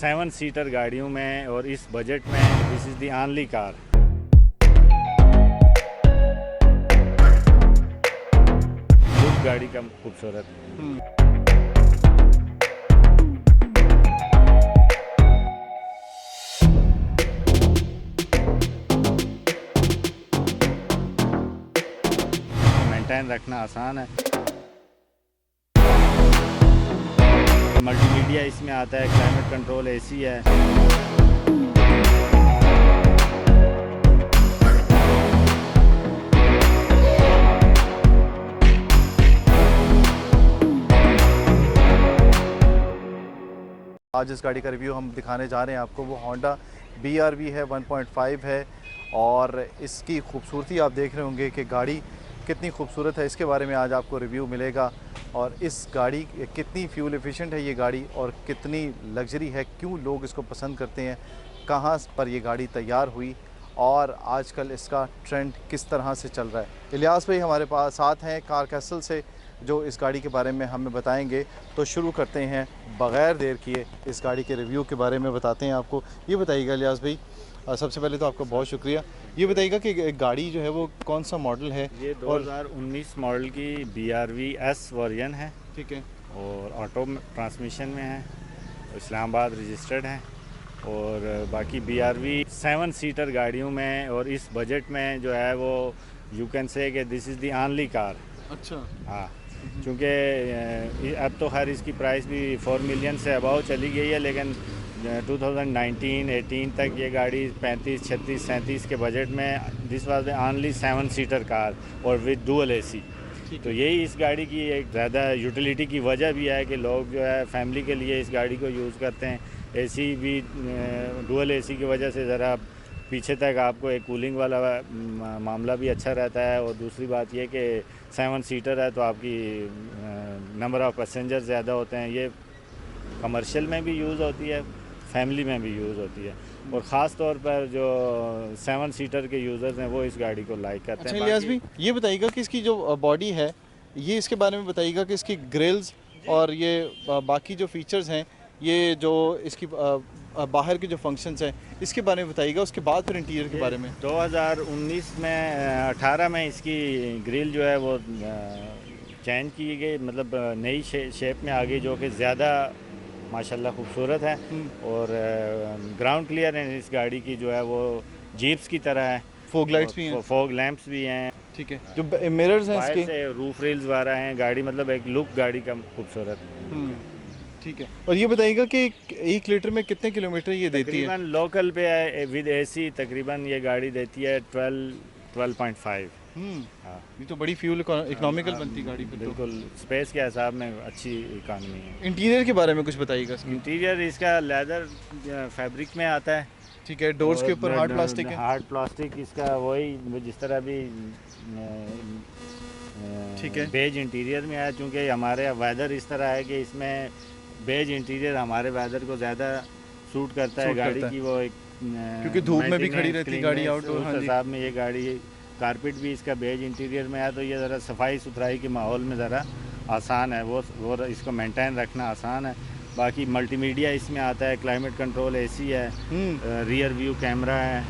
7 seater गाड़ियों में और इस बजट में this is the only car. Look गाड़ी का खूबसूरत। मेंटेन रखना आसान है। मल्टीमीडिया इसमें आता है, क्लाइमेट कंट्रोल एसी है। आज इस गाड़ी का रिव्यू हम दिखाने जा रहे हैं आपको, वो होंडा BRV है, 1.5 है और इसकी खूबसूरती आप देख रहे होंगे कि गाड़ी कितनी खूबसूरत है। इसके बारे में आज आपको रिव्यू मिलेगा और इस गाड़ी कितनी फ्यूल एफिशिएंट है ये गाड़ी और कितनी लग्जरी है, क्यों लोग इसको पसंद करते हैं, कहाँ पर ये गाड़ी तैयार हुई और आजकल इसका ट्रेंड किस तरह से चल रहा है। इलियास भाई हमारे पास साथ हैं कार कैसल से, जो इस गाड़ी के बारे में हमें बताएंगे। तो शुरू करते हैं बग़ैर देर किए, इस गाड़ी के रिव्यू के बारे में बताते हैं आपको। ये बताइएगा इलियास भाई, सबसे पहले तो आपका बहुत शुक्रिया। ये बताइएगा कि गाड़ी जो है वो कौन सा मॉडल है? ये 2019 मॉडल की BRV S वर्जन है। ठीक है। और ऑटो ट्रांसमिशन में है, इस्लामाबाद रजिस्टर्ड है। और बाकी BRV 7 सीटर गाड़ियों में और इस बजट में जो है वो यू कैन से कि this is the only car. अच्छा। हाँ, क्योंकि अब तो खैर इसकी प्राइस भी 4 मिलियन से अबाव चली गई है, लेकिन 2019-18 तक ये गाड़ी 35, 36, 37 के बजट में this was the only 7 seater car और विद डुअल एसी। तो यही इस गाड़ी की एक ज़्यादा यूटिलिटी की वजह भी है कि लोग जो है फैमिली के लिए इस गाड़ी को यूज़ करते हैं। एसी भी डुअल एसी की वजह से ज़रा पीछे तक आपको एक कूलिंग वाला मामला भी अच्छा रहता है। और दूसरी बात ये कि 7 सीटर है तो आपकी नंबर ऑफ़ पैसेंजर ज़्यादा होते हैं। ये कमर्शियल में भी यूज़ होती है, फैमिली में भी यूज़ होती है और ख़ास तौर पर जो 7 सीटर के यूज़र्स हैं वो इस गाड़ी को लाइक करते हैं। अच्छा इलियास भाई, ये बताइएगा कि इसकी जो बॉडी है, ये इसके बारे में बताइएगा कि इसकी ग्रिल्स और ये बाकी जो फीचर्स हैं, ये जो इसकी बाहर के जो फंक्शंस हैं, इसके बारे में बताइएगा। उसके बाद फिर इंटीरियर के बारे में। 2019 में 18 में इसकी ग्रिल जो है वो चेंज की गई, मतलब नई शेप में आ गई, जो कि ज़्यादा माशाल्लाह खूबसूरत है। और ग्राउंड क्लियरेंस इस गाड़ी की जो है वो जीप्स की तरह है। फॉग लाइट्स भी हैं, फॉग लैंप्स भी हैं। ठीक है। जो मिरर्स हैं इसके, से रूफ रेल्स वगैरह हैं। गाड़ी मतलब एक लुक गाड़ी का खूबसूरत। ठीक है। और ये बताइएगा कि 1 लीटर में कितने किलोमीटर ये देती है? तकरीबन लोकल पे है विद एसी तकरीबन ये गाड़ी देती है 12.5। हाँ, ये तो बड़ी फ्यूल इकोनॉमिकल बनती गाड़ी पे। बिल्कुल स्पेस के हिसाब में अच्छी इकानमी है। इंटीरियर के बारे में कुछ बताइएगा। इंटीरियर इसका लेदर फैब्रिक में आता है। ठीक है। डोर्स के ऊपर हार्ड प्लास्टिक है। हार्ड प्लास्टिक इसका वही जिस तरह भी ठीक है। बेज इंटीरियर में है, क्योंकि हमारे वेदर इस तरह है कि इसमें बेज इंटीरियर हमारे वेदर को ज़्यादा सूट करता है। गाड़ी की वो एक क्योंकि धूप में भी खड़ी रहती है गाड़ी आउटडोर। उस हिसाब में ये गाड़ी, कारपेट भी इसका बेज इंटीरियर में है, तो ये ज़रा सफाई सुथराई के माहौल में ज़रा आसान है, वो इसको मेंटेन रखना आसान है। बाकी मल्टीमीडिया इसमें आता है, क्लाइमेट कंट्रोल एसी है, रियर व्यू कैमरा है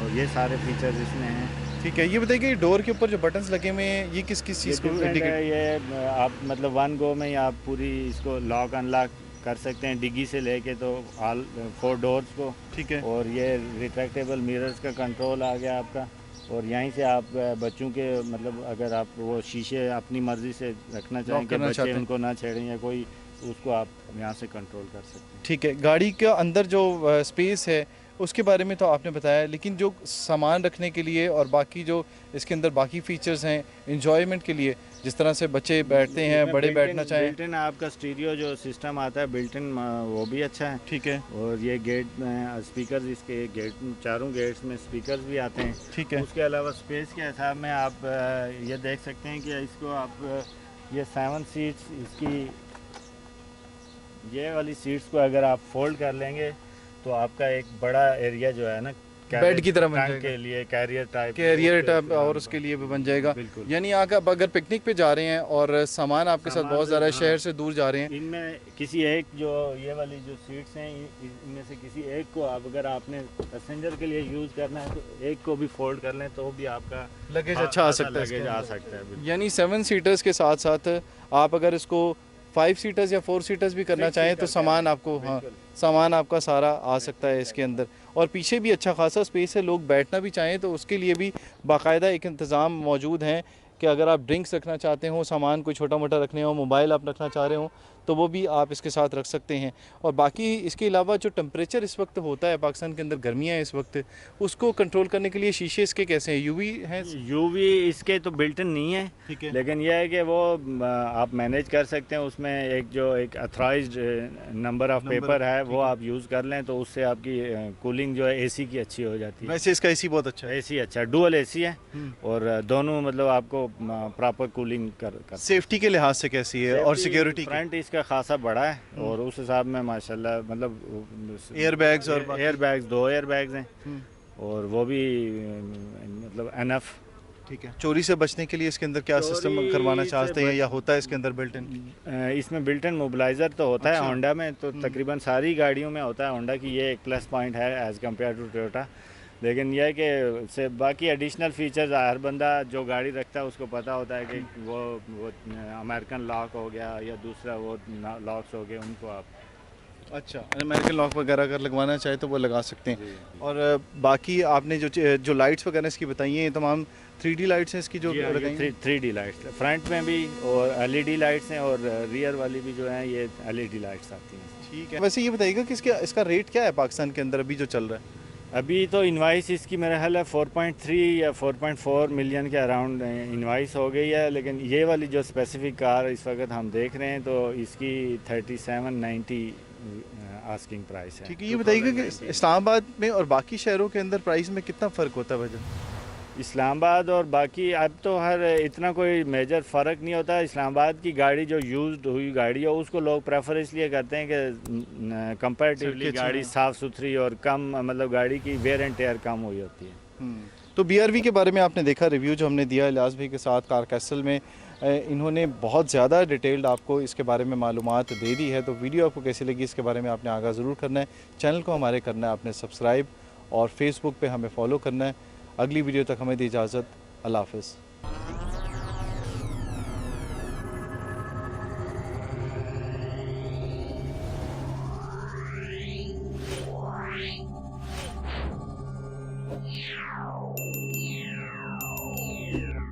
और ये सारे फीचर्स इसमें हैं। ठीक है। ये बताइए कि डोर के ऊपर जो बटन्स लगे हुए हैं, ये किस चीज़ को इंडिकेट है? ये आप मतलब 1 गो में ही आप पूरी इसको लॉक अनलॉक कर सकते हैं, डिग्गी से लेके तो ऑल 4 डोर्स को। ठीक है। और ये रिट्रैक्टेबल मिरर्स का कंट्रोल आ गया आपका। और यहीं से आप बच्चों के मतलब अगर आप वो शीशे अपनी मर्ज़ी से रखना चाहें कि बच्चे उनको ना छेड़ें या कोई, उसको आप यहाँ से कंट्रोल कर सकते हैं। ठीक है। गाड़ी के अंदर जो स्पेस है उसके बारे में तो आपने बताया, लेकिन जो सामान रखने के लिए और बाकी जो इसके अंदर बाकी फीचर्स हैं एंजॉयमेंट के लिए, जिस तरह से बच्चे बैठते हैं, बड़े बैठना चाहें। बिल्ट इन आपका स्टीरियो जो सिस्टम आता है बिल्ट इन, वो भी अच्छा है। ठीक है। और ये गेट में स्पीकर्स, इसके गेट चारों गेट्स में स्पीकर्स भी आते हैं। ठीक है। उसके अलावा स्पेस के हिसाब में आप ये देख सकते हैं कि इसको आप ये 7 सीट्स, इसकी ये वाली सीट्स को अगर आप फोल्ड कर लेंगे तो आपका एक बड़ा एरिया जो है ना बेड की तरह बन टैंक जाएगा, के लिए कैरियर टाइप और उसके लिए भी बन जाएगा। बिल्कुल। यानी आप अगर पिकनिक पे जा रहे हैं और सामान आपके साथ बहुत ज़्यादा है, हाँ। शहर से दूर जा रहे हैं, इनमें किसी एक जो ये वाली जो सीट्स हैं इनमें से किसी एक को आप अगर आपने पैसेंजर के लिए यूज़ करना है तो एक को भी फोल्ड कर लें तो भी आपका लगेज अच्छा आ सकता है, लगेज आ सकता है। बिल्कुल। यानी 7 सीटर्स के साथ साथ आप अगर इसको 5 सीटर्स या 4 सीटर्स भी करना 6 चाहें तो सीटर सामान आपको, हाँ, सामान आपका सारा आ सकता है इसके अंदर। और पीछे भी अच्छा खासा स्पेस है, लोग बैठना भी चाहें तो उसके लिए भी बाकायदा एक इंतज़ाम मौजूद हैं कि अगर आप ड्रिंक्स रखना चाहते हो, सामान कोई छोटा मोटा रखने हो, मोबाइल आप रखना चाह रहे हो तो वो भी आप इसके साथ रख सकते हैं। और बाकी इसके अलावा जो टेम्परेचर इस वक्त होता है पाकिस्तान के अंदर, गर्मियाँ हैं इस वक्त, उसको कंट्रोल करने के लिए शीशे इसके कैसे हैं, यूवी हैं? यूवी इसके तो बिल्ट इन नहीं है, ठीक है। लेकिन यह है कि वो आप मैनेज कर सकते हैं। उसमें एक अथराइज्ड नंबर ऑफ पेपर है, वो आप यूज़ कर लें तो उससे आपकी कूलिंग जो है एसी की अच्छी हो जाती है। वैसे इसका एसी बहुत अच्छा है, एसी अच्छा, डुअल एसी है और दोनों मतलब आपको प्रॉपर कूलिंग कर सेफ्टी के लिहाज से कैसी है और सिक्योरिटी? फ्रंट इसका खासा बड़ा है और उस हिसाब में माशाल्लाह मतलब एयर बैग्स और एयर बैग्स 2 एयर बैग्स हैं और वो भी मतलब एनफ। ठीक है। चोरी से बचने के लिए इसके अंदर क्या सिस्टम चोरी करवाना से चाहते हैं या होता है इसके अंदर बिल्ट इन? इसमें बिल्ट इन मोबिलाइज़र तो होता है होंडा में, तो तकरीबन सारी गाड़ियों में होता है। होंडा की ये एक प्लस पॉइंट है एज़ कम्पेयर टू टोयोटा। लेकिन यह है कि से बाकी एडिशनल फीचर्स हर बंदा जो गाड़ी रखता है उसको पता होता है कि वो अमेरिकन लॉक हो गया या दूसरा वो लॉक्स हो गए, उनको आप अच्छा अमेरिकन लॉक वगैरह अगर लगवाना चाहे तो वो लगा सकते हैं। और बाकी आपने जो लाइट्स वगैरह इसकी बताई हैं, ये तमाम 3D लाइट्स हैं इसकी जो लगाई हैं? 3D लाइट्स फ्रंट में भी और LED लाइट्स हैं और रियर वाली भी जो हैं ये LED लाइट्स आती हैं। ठीक है। वैसे ये बताइएगा कि इसका रेट क्या है पाकिस्तान के अंदर अभी जो चल रहा है? अभी तो इनवाइस इसकी मेरा ख्याल है 4.3 या 4.4 मिलियन के अराउंड इनवाइस हो गई है। लेकिन ये वाली जो स्पेसिफिक कार इस वक्त हम देख रहे हैं तो इसकी 3790 आस्किंग प्राइस है। ठीक है। ये बताइएगा कि इस्लामाबाद में और बाकी शहरों के अंदर प्राइस में कितना फ़र्क होता है वजह? इस्लामाबाद और बाकी अब तो हर इतना कोई मेजर फ़र्क नहीं होता। इस्लामाबाद की गाड़ी जो यूज्ड हुई गाड़ी है उसको लोग प्रेफर इसलिए करते हैं कि कंपैरेटिवली गाड़ी साफ़ सुथरी और कम मतलब गाड़ी की वेयर एंड टेयर कम हुई होती है। तो BRV के बारे में आपने देखा रिव्यू जो हमने दिया इलियास भाई के साथ कार कैसल में, इन्होंने बहुत ज़्यादा डिटेल्ड आपको इसके बारे में मालूमात दे दी है। तो वीडियो आपको कैसी लगी इसके बारे में आपने आगाह ज़रूर करना है, चैनल को हमारे करना है आपने सब्सक्राइब और फेसबुक पे हमें फॉलो करना है। अगली वीडियो तक हमें दी इजाज़त। अल्लाह हाफ़िज़।